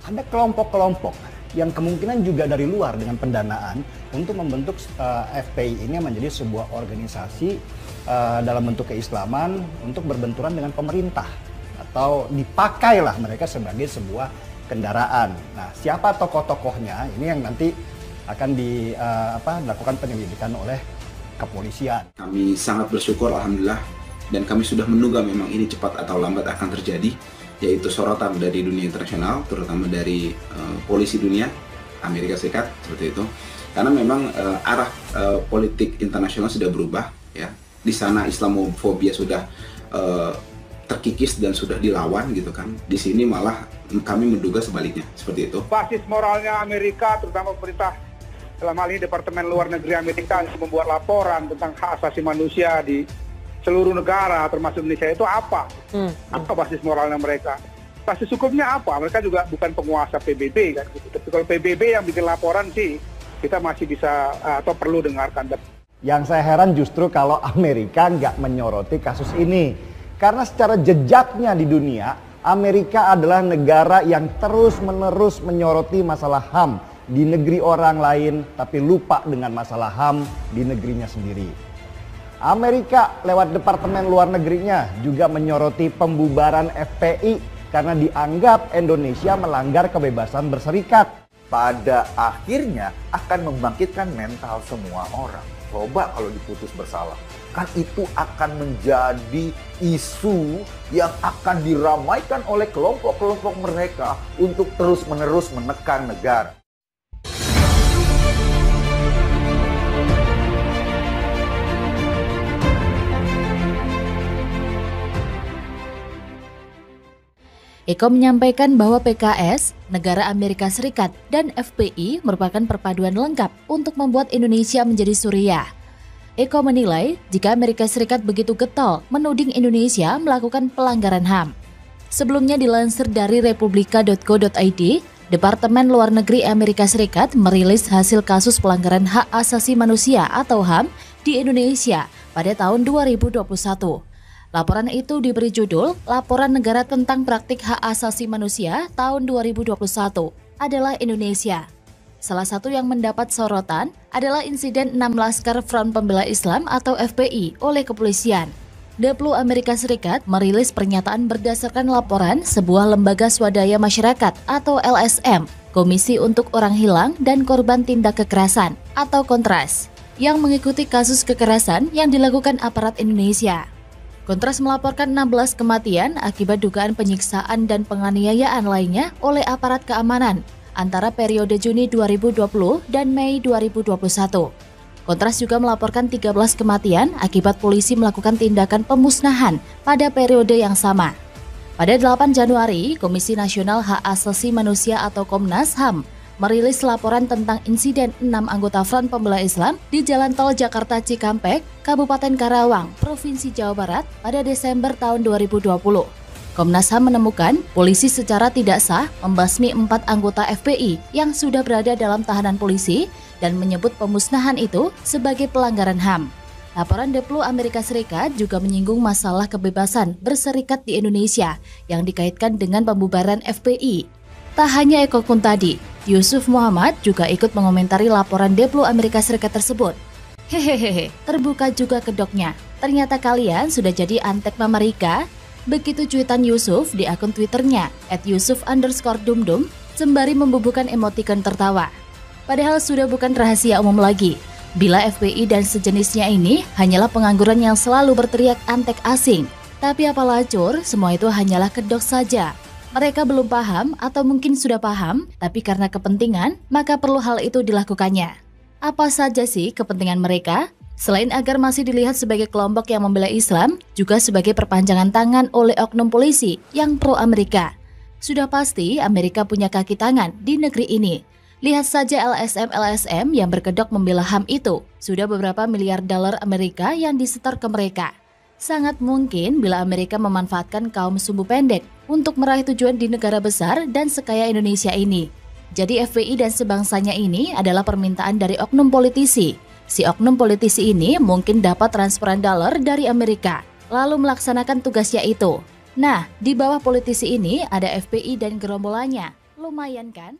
ada kelompok-kelompok yang kemungkinan juga dari luar dengan pendanaan untuk membentuk FPI ini menjadi sebuah organisasi dalam bentuk keislaman untuk berbenturan dengan pemerintah, atau dipakailah mereka sebagai sebuah kendaraan. Nah, siapa tokoh-tokohnya ini yang nanti akan dilakukan penyelidikan oleh kepolisian. Kami sangat bersyukur, alhamdulillah, dan kami sudah menduga memang ini cepat atau lambat akan terjadi, yaitu sorotan dari dunia internasional, terutama dari polisi dunia, Amerika Serikat, seperti itu. Karena memang arah politik internasional sudah berubah, ya. Di sana Islamofobia sudah terkikis dan sudah dilawan, gitu kan. Di sini malah kami menduga sebaliknya, seperti itu. Basis moralnya Amerika, terutama pemerintah dalam hal ini Departemen Luar Negeri Amerika, untuk membuat laporan tentang hak asasi manusia di seluruh negara termasuk Indonesia itu apa? Apa basis moralnya mereka? Basis hukumnya apa? Mereka juga bukan penguasa PBB kan gitu. Tapi kalau PBB yang bikin laporan sih kita masih bisa atau perlu dengarkan. Yang saya heran justru kalau Amerika nggak menyoroti kasus ini. Karena secara jejaknya di dunia, Amerika adalah negara yang terus-menerus menyoroti masalah HAM di negeri orang lain, tapi lupa dengan masalah HAM di negerinya sendiri. Amerika lewat Departemen Luar Negerinya juga menyoroti pembubaran FPI karena dianggap Indonesia melanggar kebebasan berserikat. Pada akhirnya akan membangkitkan mental semua orang. Coba kalau diputus bersalah, kan itu akan menjadi isu yang akan diramaikan oleh kelompok-kelompok mereka untuk terus-menerus menekan negara. Eko menyampaikan bahwa PKS, negara Amerika Serikat, dan FPI merupakan perpaduan lengkap untuk membuat Indonesia menjadi Suriah. Eko menilai jika Amerika Serikat begitu getol menuding Indonesia melakukan pelanggaran HAM. Sebelumnya dilansir dari republika.co.id, Departemen Luar Negeri Amerika Serikat merilis hasil kasus pelanggaran hak asasi manusia atau HAM di Indonesia pada tahun 2021. Laporan itu diberi judul Laporan Negara tentang Praktik Hak Asasi Manusia tahun 2021 adalah Indonesia. Salah satu yang mendapat sorotan adalah insiden 6 Laskar Front Pembela Islam atau FPI oleh kepolisian. Deplu Amerika Serikat merilis pernyataan berdasarkan laporan sebuah lembaga swadaya masyarakat atau LSM, Komisi untuk Orang Hilang dan Korban Tindak Kekerasan atau Kontras, yang mengikuti kasus kekerasan yang dilakukan aparat Indonesia. Kontras melaporkan 16 kematian akibat dugaan penyiksaan dan penganiayaan lainnya oleh aparat keamanan antara periode Juni 2020 dan Mei 2021. Kontras juga melaporkan 13 kematian akibat polisi melakukan tindakan pemusnahan pada periode yang sama. Pada 8 Januari, Komisi Nasional Hak Asasi Manusia atau Komnas HAM merilis laporan tentang insiden 6 anggota Front Pembela Islam di Jalan Tol Jakarta Cikampek, Kabupaten Karawang, Provinsi Jawa Barat pada Desember tahun 2020. Komnas HAM menemukan polisi secara tidak sah membasmi 4 anggota FPI yang sudah berada dalam tahanan polisi dan menyebut pemusnahan itu sebagai pelanggaran HAM. Laporan Deplu Amerika Serikat juga menyinggung masalah kebebasan berserikat di Indonesia yang dikaitkan dengan pembubaran FPI. Tak hanya Eko Kuntadi, Yusuf Muhammad juga ikut mengomentari laporan Deplu Amerika Serikat tersebut. Hehehe, terbuka juga kedoknya. Ternyata kalian sudah jadi antek Amerika. Begitu cuitan Yusuf di akun Twitternya @yusuf_dumdum sembari membubuhkan emotikon tertawa. Padahal sudah bukan rahasia umum lagi, bila FPI dan sejenisnya ini hanyalah pengangguran yang selalu berteriak antek asing. Tapi apalah cur, semua itu hanyalah kedok saja. Mereka belum paham atau mungkin sudah paham, tapi karena kepentingan, maka perlu hal itu dilakukannya. Apa saja sih kepentingan mereka? Selain agar masih dilihat sebagai kelompok yang membela Islam, juga sebagai perpanjangan tangan oleh oknum polisi yang pro-Amerika. Sudah pasti Amerika punya kaki tangan di negeri ini. Lihat saja LSM-LSM yang berkedok membela HAM itu. Sudah beberapa miliar dolar Amerika yang disetor ke mereka. Sangat mungkin bila Amerika memanfaatkan kaum sumbu pendek untuk meraih tujuan di negara besar dan sekaya Indonesia ini. Jadi FPI dan sebangsanya ini adalah permintaan dari oknum politisi. Si oknum politisi ini mungkin dapat transferan dolar dari Amerika, lalu melaksanakan tugasnya itu. Nah, di bawah politisi ini ada FPI dan gerombolannya. Lumayan kan?